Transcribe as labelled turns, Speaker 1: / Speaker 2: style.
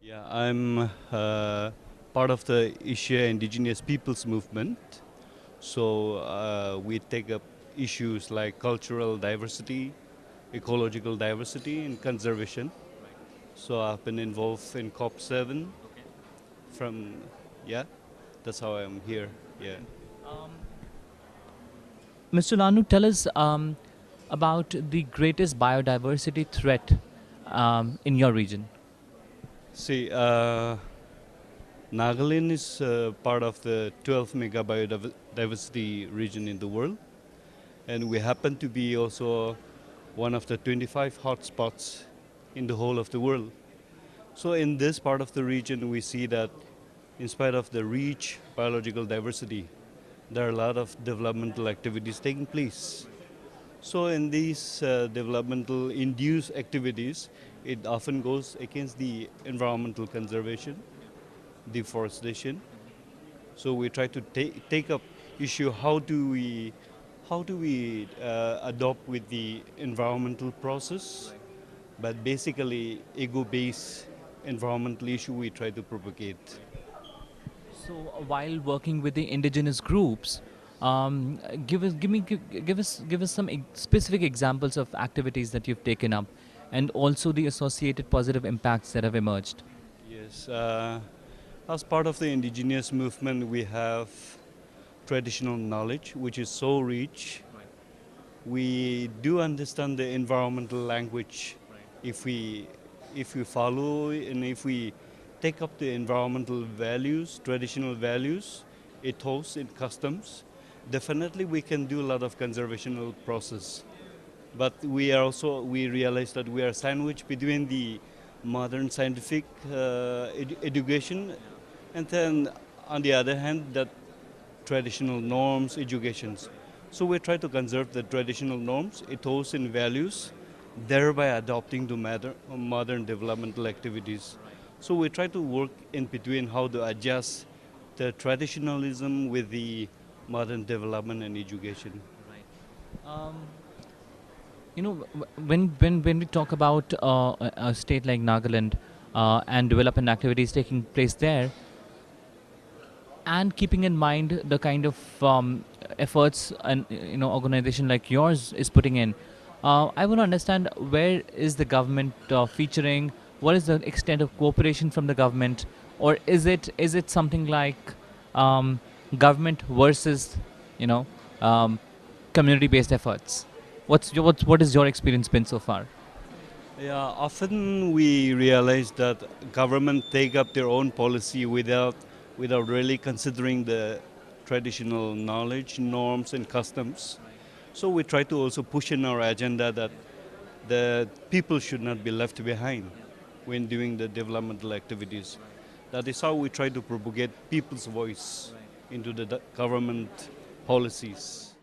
Speaker 1: Yeah, I'm part of the Asia Indigenous Peoples Movement. So we take up issues like cultural diversity, ecological diversity, and conservation. So I've been involved in COP7 from, yeah, that's how I'm here. Yeah.
Speaker 2: Mr. Lanu, tell us about the greatest biodiversity threat in your region.
Speaker 1: See, Nagaland is part of the 12 mega biodiversity region in the world, and we happen to be also one of the 25 hotspots in the whole of the world. So in this part of the region, we see that in spite of the rich biological diversity, there are a lot of developmental activities taking place. So in these developmental induced activities, it often goes against the environmental conservation, deforestation. So we try to take up issue how do we adopt with the environmental process, but basically ego-based environmental issue we try to propagate.
Speaker 2: So, while working with the indigenous groups, give us, give me, give us some specific examples of activities that you've taken up, and also the associated positive impacts that have emerged.
Speaker 1: Yes, as part of the indigenous movement, we have traditional knowledge which is so rich. We do understand the environmental language if we follow and if we take up the environmental values, traditional values, ethos and customs. Definitely, we can do a lot of conservational process. But we realize that we are sandwiched between the modern scientific education, and then on the other hand, that traditional norms, educations. So we try to conserve the traditional norms, ethos, and values, thereby adopting to modern developmental activities. So we try to work in between how to adjust the traditionalism with the modern development and education.
Speaker 2: Um, when we talk about a state like Nagaland and development activities taking place there, and keeping in mind the kind of efforts an organization like yours is putting in, I want to understand where is the government featuring, what is the extent of cooperation from the government, or is it something like um, government versus you know um, community based efforts? What is your experience been so far?
Speaker 1: Yeah, often we realize that government take up their own policy without really considering the traditional knowledge, norms, and customs. So we try to also push in our agenda that the people should not be left behind when doing the developmental activities. That is how we try to propagate people's voice into the government policies.